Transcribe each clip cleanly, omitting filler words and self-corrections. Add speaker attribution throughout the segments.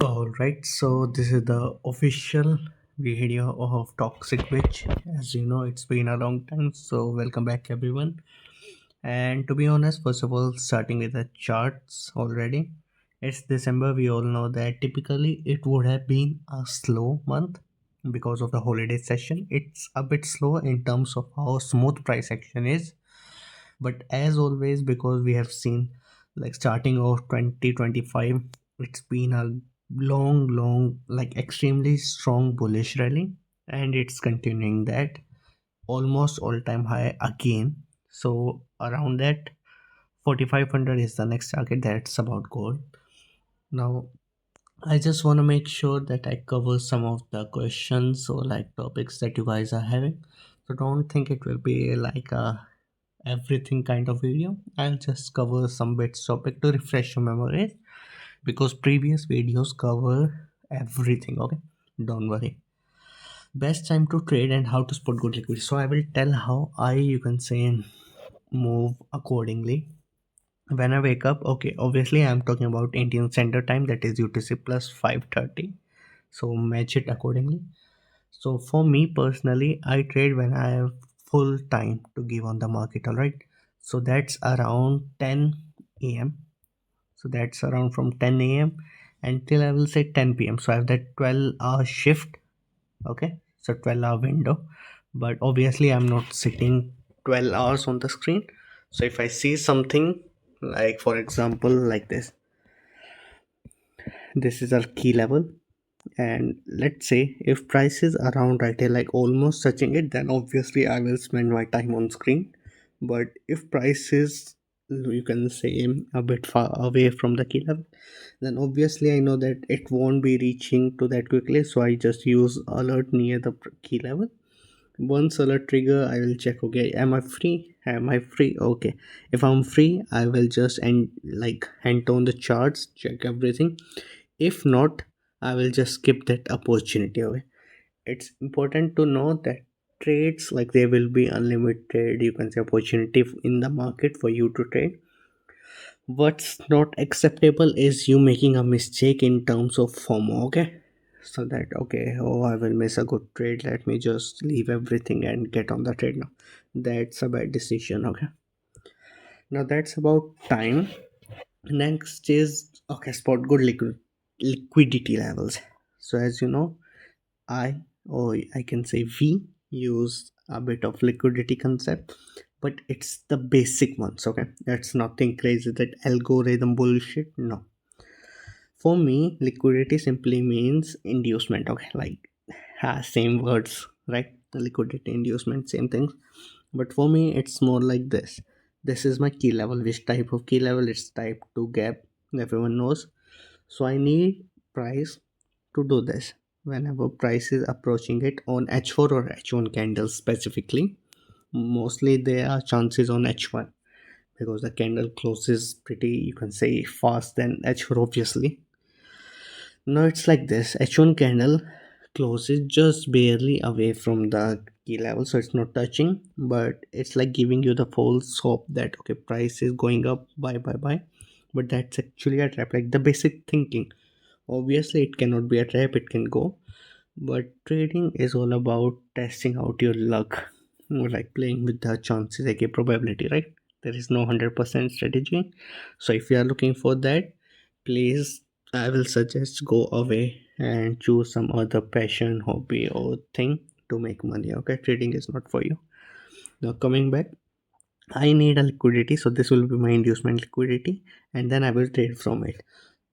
Speaker 1: Alright, so this is the official video of Toxic Witch. As you know, it's been a long time, so welcome back everyone. And to be honest, first of all, starting with the charts already, it's December. We all know that typically it would have been a slow month because of the holiday session. It's a bit slow in terms of how smooth price action is, but as always, because we have seen like starting of 2025, it's been a long like extremely strong bullish rally, and it's continuing that almost all time high again. So around that 4500 is the next target. That's about gold. Now I just want to make sure that I cover some of the questions or like topics that you guys are having, so don't think it will be like a everything kind of video. I'll just cover some bits topic to refresh your memories, because previous videos cover everything. Okay, don't worry. Best time to trade and how to spot good liquidity. So I will tell how I, you can say, move accordingly when I wake up. Okay, obviously I'm talking about Indian Standard Time, that is UTC plus 5:30, so match it accordingly. So for me personally, I trade when I have full time to give on the market. All right. So that's around 10 a.m. So that's around from 10 a.m. until I will say 10 p.m. So I have that 12-hour shift. Okay. So 12-hour window. But obviously I'm not sitting 12 hours on the screen. So if I see something like, for example, like this is our key level, and let's say if price is around right here like almost touching it, then obviously I will spend my time on screen. But if price is, you can say, a bit far away from the key level, then obviously I know that it won't be reaching to that quickly, so I just use alert near the key level. Once alert trigger, I will check, okay, am I free? Okay, if I'm free, I will just end like hand on the charts, check everything. If not, I will just skip that opportunity away. It's important to know that trades, like, there will be unlimited, you can say, opportunity in the market for you to trade. What's not acceptable is you making a mistake in terms of FOMO. Okay, so that, okay, oh, I will miss a good trade, let me just leave everything and get on the trade now. That's a bad decision. Okay, now that's about time. Next is, okay, spot good liquidity levels. So as you know, I, or I can say we, use a bit of liquidity concept, but it's the basic ones. Okay, that's nothing crazy, that algorithm bullshit. No, for me, liquidity simply means inducement. Okay, like, same words, right? Liquidity, inducement, same things. But for me, it's more like this. This is my key level. Which type of key level? It's type 2 gap. Everyone knows. So I need price to do this. Whenever price is approaching it on H4 or H1 candles specifically, mostly there are chances on H1, because the candle closes pretty, you can say, fast than H4 obviously. Now it's like this: H1 candle closes just barely away from the key level, so it's not touching, but it's like giving you the false hope that, okay, price is going up, buy. But that's actually a trap, like the basic thinking. Obviously, it cannot be a trap, it can go, but trading is all about testing out your luck, like playing with the chances, like a probability, right? There is no 100% strategy. So if you are looking for that, please, I will suggest go away and choose some other passion, hobby, or thing to make money. Okay, trading is not for you. Now coming back, I need a liquidity, so this will be my inducement liquidity, and then I will trade from it.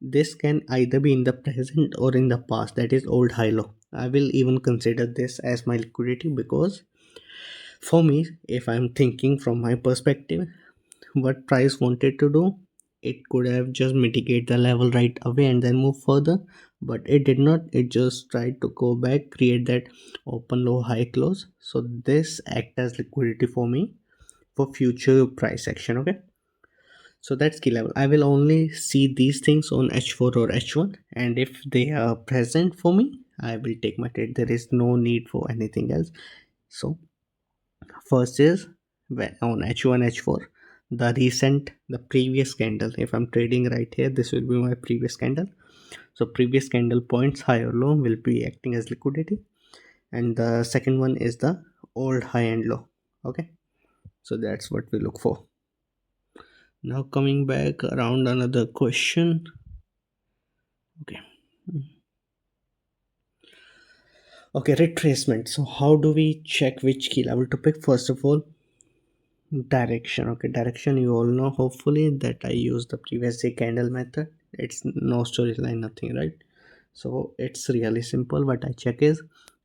Speaker 1: This can either be in the present or in the past, that is old high low. I will even consider this as my liquidity, because for me, if I'm thinking from my perspective, what price wanted to do, it could have just mitigate the level right away and then move further, but it did not. It just tried to go back, create that open low high close. So this act as liquidity for me for future price action. Okay, so that's key level. I will only see these things on H4 or H1, and if they are present for me, I will take my trade. There is no need for anything else. So first is, when on H1, H4, the previous candle. If I'm trading right here, this will be my previous candle. So previous candle points high or low will be acting as liquidity, and the second one is the old high and low. Okay, so that's what we look for. Now coming back around another question. Okay. Okay, retracement. So how do we check which key level to pick? First of all, direction. Okay, direction, you all know hopefully that I use the previous day candle method. It's no storyline, nothing, right? So it's really simple. What I check is,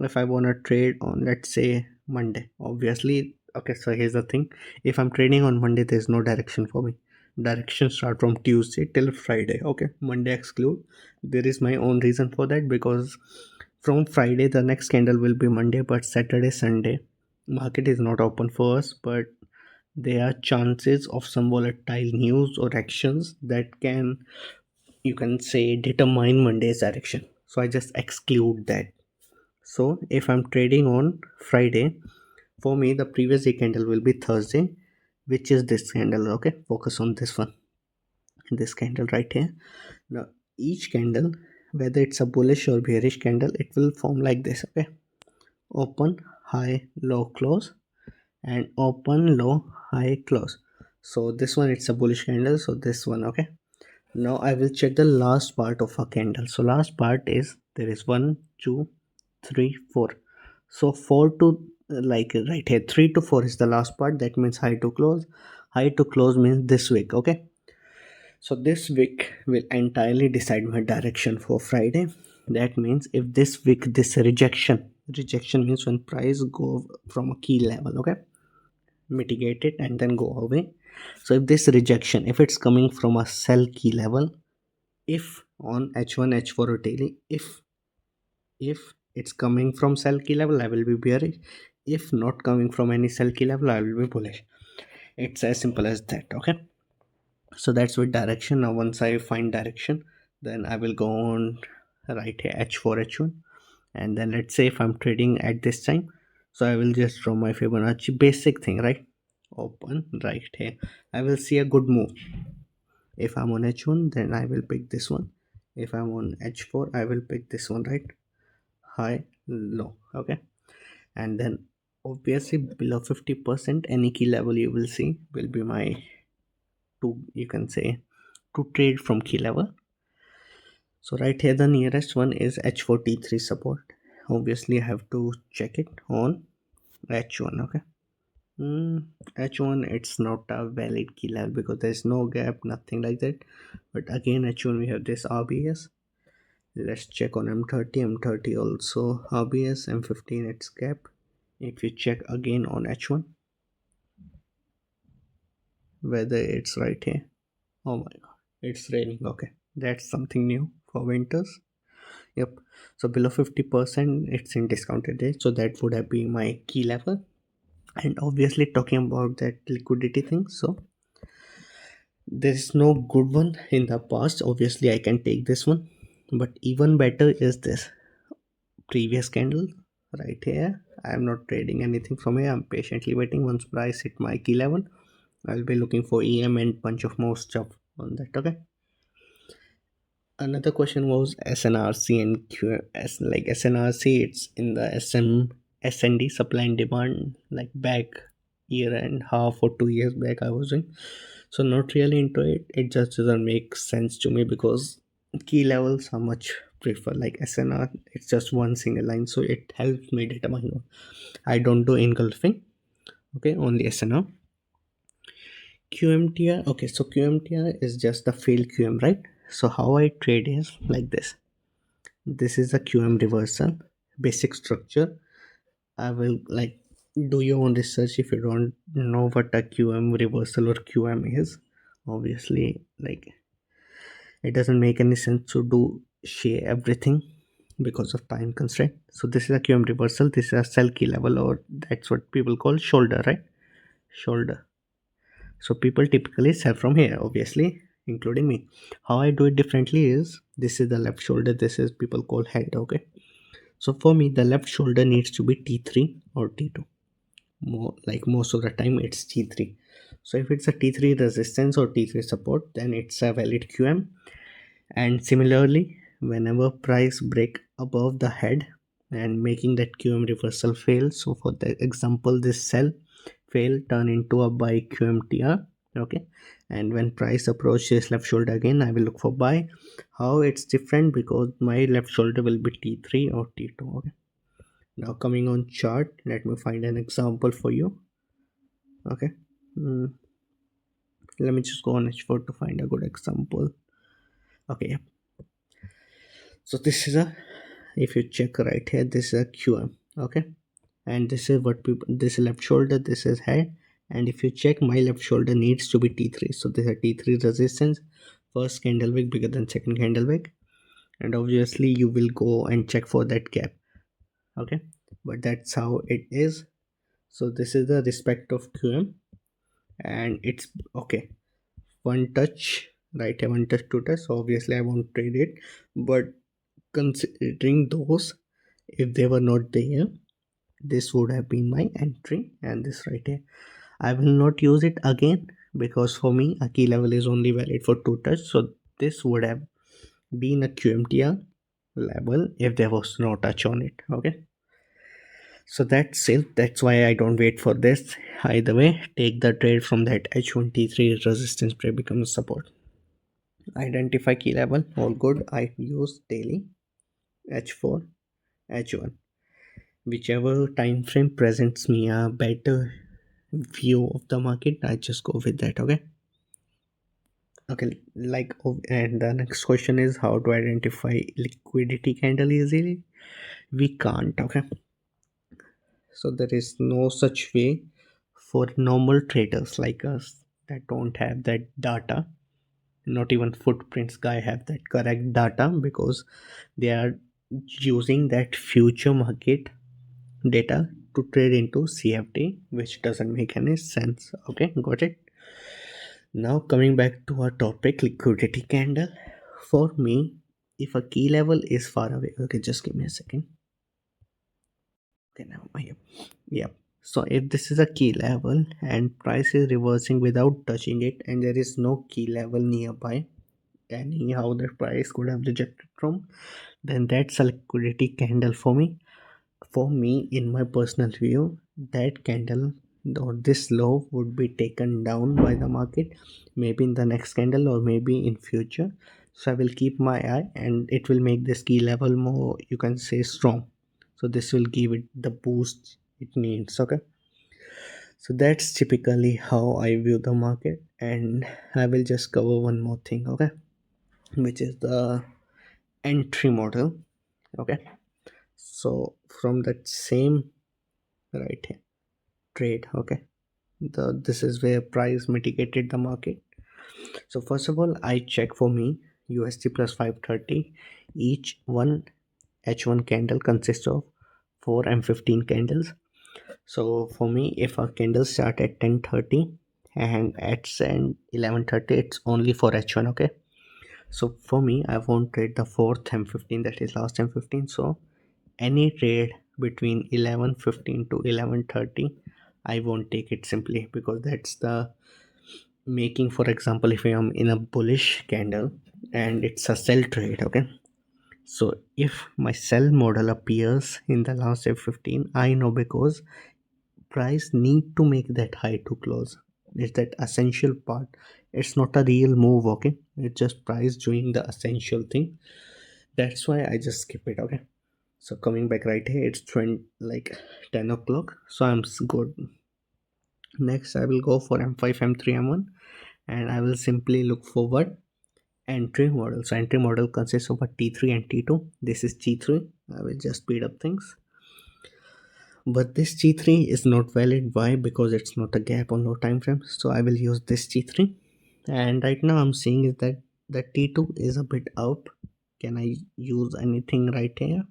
Speaker 1: if I want to trade on, let's say, Monday, obviously. Okay, so here's the thing. If I'm trading on Monday, there's no direction for me. Direction start from Tuesday till Friday. Okay, Monday exclude. There is my own reason for that, because from Friday the next candle will be Monday, but Saturday, Sunday market is not open for us. But there are chances of some volatile news or actions that can, you can say, determine Monday's direction. So I just exclude that. So if I'm trading on Friday, for me the previous day candle will be Thursday, which is this candle. Okay, focus on this one, this candle right here. Now each candle, whether it's a bullish or bearish candle, it will form like this. Okay, open, high, low, close, and open, low, high, close. So this one, it's a bullish candle, so this one. Okay, now I will check the last part of a candle. So last part is, there is 1, 2, 3, 4. So 4 to, like right here, 3 to 4 is the last part. That means high to close. High to close means this wick. Okay, so this wick will entirely decide my direction for Friday. That means if this wick, this rejection means when price go from a key level. Okay, mitigate it and then go away. So if this rejection, if it's coming from a sell key level, if on H1, H4 or daily, if it's coming from sell key level, I will be bearish. If not coming from any sell key level, I will be bullish. It's as simple as that. Okay, so that's with direction. Now once I find direction, then I will go on right here, H4, H1, and then let's say if I'm trading at this time, so I will just draw my Fibonacci basic thing, right? Open right here, I will see a good move. If I'm on H1, then I will pick this one. If I'm on H4, I will pick this one, right? High, low. Okay, and then obviously below 50%, any key level you will see will be my to, you can say, to trade from key level. So right here the nearest one is H4T3 support. Obviously I have to check it on H1. Okay, H1, it's not a valid key level because there's no gap, nothing like that. But again, H1 we have this RBS. Let's check on M30. M30 also RBS. M15 it's gap. If you check again on H1, whether it's right here. Oh my god, it's raining. Okay, that's something new for winters. Yep. So below 50%, it's in discounted rate. So that would have been my key level. And obviously talking about that liquidity thing, so there is no good one in the past. Obviously I can take this one, but even better is this previous candle right here. I am not trading anything from here. I'm patiently waiting. Once price hit my key level, I'll be looking for EM and bunch of more stuff on that. Okay, another question was SNRC and QS. Like SNRC, it's in the SND, supply and demand, like back year and half or 2 years back I was doing. So not really into it. It just doesn't make sense to me because key levels are much prefer. Like SNR, it's just one single line, so it helps me determine. I don't do engulfing. Okay, only SNR. QMTR. Okay, so QMTR is just the failed QM, right? So how I trade is like this. This is a QM reversal, basic structure. I will like do your own research if you don't know what a QM reversal or QM is. Obviously, like it doesn't make any sense to do share everything because of time constraint. So this is a QM reversal. This is a sell key level, or that's what people call shoulder, right? Shoulder. So people typically sell from here, obviously, including me. How I do it differently is, this is the left shoulder. This is people call head. Okay. So for me, the left shoulder needs to be T3 or T2. More like most of the time, it's T3. So if it's a T3 resistance or T3 support, then it's a valid QM. And similarly, whenever price break above the head and making that QM reversal fail. So for the example, this sell fail turn into a buy QMTR. Okay, and when price approaches left shoulder again, I will look for buy. How it's different, because my left shoulder will be T3 or T2. Okay, now coming on chart, let me find an example for you. Okay, mm, let me just go on H4 to find a good example. Okay, yeah. So this is a, if you check right here, this is a QM. Okay, and this is what people, this is left shoulder, this is head, and if you check, my left shoulder needs to be T3. So this is a T3 resistance, first candle wick bigger than second candle wick, and obviously you will go and check for that gap. Okay, but that's how it is. So this is the respect of QM, and it's okay, one touch right here, one touch, two touch. So obviously I won't trade it, but considering those, if they were not there, this would have been my entry, and this right here, I will not use it again, because for me a key level is only valid for two touch. So this would have been a QMTR level if there was no touch on it. Okay, so that's it. That's why I don't wait for this. Either way, take the trade from that H1 T3 resistance break becomes support. Identify key level, all good. I use daily H4, H1, whichever time frame presents me a better view of the market, I just go with that. Okay, and the next question is how to identify liquidity candle easily. We can't. Okay, so there is no such way for normal traders like us that don't have that data. Not even footprints guy have that correct data, because they are using that future market data to trade into CFD, which doesn't make any sense. Okay, got it. Now coming back to our topic, liquidity candle. For me, if a key level is far away, okay, just give me a second. Okay, now yep. So if this is a key level and price is reversing without touching it, and there is no key level nearby, anyhow the price could have rejected from, then that's a liquidity candle for me. For me, in my personal view, that candle or this low would be taken down by the market, maybe in the next candle or maybe in future. So I will keep my eye, and it will make this key level more, you can say, strong. So this will give it the boost it needs. Okay, so that's typically how I view the market, and I will just cover one more thing. Okay, which is the entry model. Okay, so from that same right here trade. Okay, this is where price mitigated the market. So first of all, I check for me USD plus 530. Each one H1 candle consists of 4 and 15 candles. So for me, if a candle start at 10:30 and at 11:30, it's only for H1. Okay, so for me, I won't trade the fourth and 15, that is last and 15. So any trade between 11:15 to 11:30, I won't take it, simply because that's the making. For example, if I am in a bullish candle and it's a sell trade. Okay, so if my sell model appears in the last F15, I know, because price need to make that high to close. It's that essential part. It's not a real move. Okay, it's just price doing the essential thing. That's why I just skip it. Okay, so coming back right here, it's 20, like 10 o'clock, so I'm good. Next I will go for M5, M3, M1, and I will simply look forward entry model. So entry model consists of a T3 and T2. This is T3. I will just speed up things, but this T3 is not valid. Why? Because it's not a gap on no time frame. So I will use this T3, and right now I'm seeing is that the T2 is a bit up. Can I use anything right here?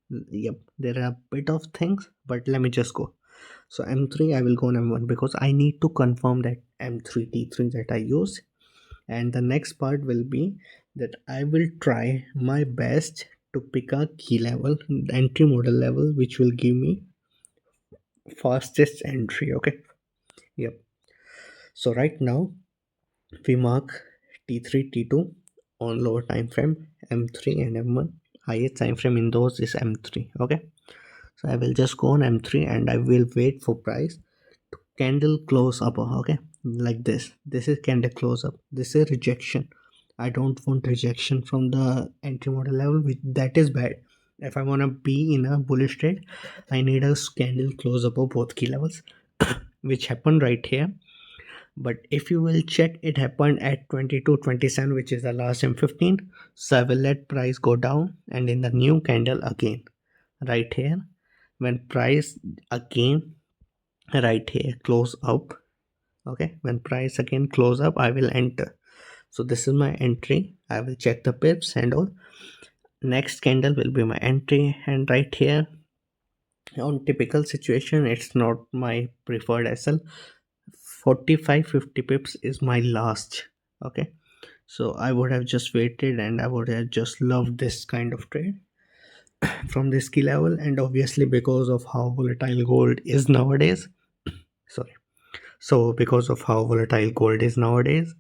Speaker 1: Yep, there are a bit of things, but let me just go. So M3, I will go on M1, because I need to confirm that M3 T3 that I use. And the next part will be that I will try my best to pick a key level, entry model level, which will give me fastest entry. Okay, yep. So right now we mark T3 T2 on lower time frame M3 and M1. Highest time frame in those is M3. Okay, so I will just go on M3 and I will wait for price to candle close up. Okay, like this is candle close up, this is rejection. I don't want rejection from the entry model level, which that is bad. If I want to be in a bullish trade, I need a candle close up of both key levels, which happened right here. But if you will check, it happened at 22.27, which is the last M15. So I will let price go down, and in the new candle again right here, when price again right here close up. Okay, when price again close up, I will enter. So this is my entry. I will check the pips and all. Next candle will be my entry, and right here on typical situation, it's not my preferred SL. 45-50 pips is my last. Okay, so I would have just waited and I would have just loved this kind of trade from this key level. And obviously because of how volatile gold is nowadays, sorry, so because of how volatile gold is nowadays,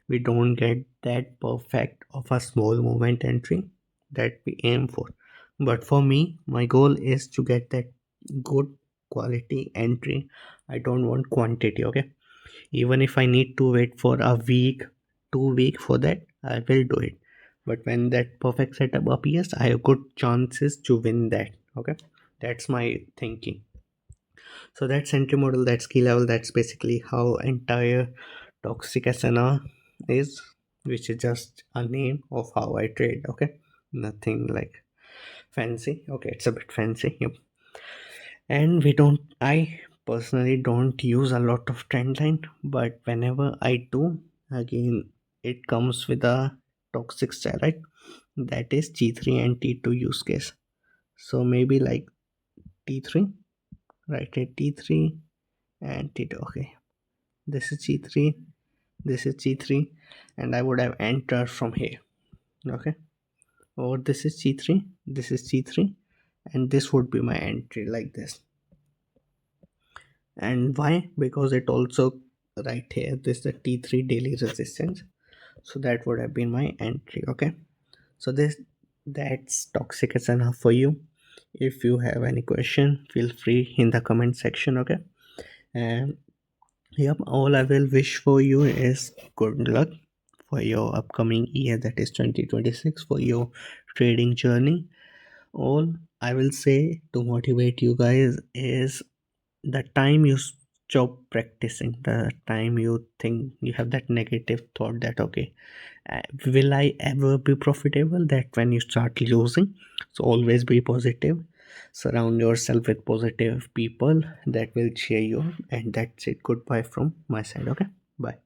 Speaker 1: we don't get that perfect of a small movement entry that we aim for. But for me, my goal is to get that good quality entry. I don't want quantity. Okay, even if I need to wait for a week, 2 week for that, I will do it. But when that perfect setup appears, I have good chances to win that. Okay, that's my thinking. So that's entry model, that's key level, that's basically how entire toxic SNR is, which is just a name of how I trade. Okay, nothing like fancy. Okay, it's a bit fancy. Yep. And we don't, I personally don't use a lot of trend line, but whenever I do, again, it comes with a toxic steroid, that is G3 and T2 use case. So maybe like T3, right here, T3 and T2. Okay, this is G3, this is G3, and I would have entered from here. Okay, or this is G3, this is G3, and this would be my entry like this. And why? Because it also right here, this is the T3 daily resistance, so that would have been my entry. Okay, so this, that's toxic is enough for you. If you have any question, feel free in the comment section. Okay, and yep, all I will wish for you is good luck for your upcoming year, that is 2026, for your trading journey. All I will say to motivate you guys is, the time you stop practicing, the time you think you have that negative thought that okay, will I ever be profitable, that when you start losing. So always be positive, surround yourself with positive people that will cheer you, and that's it. Goodbye from my side. Okay, bye.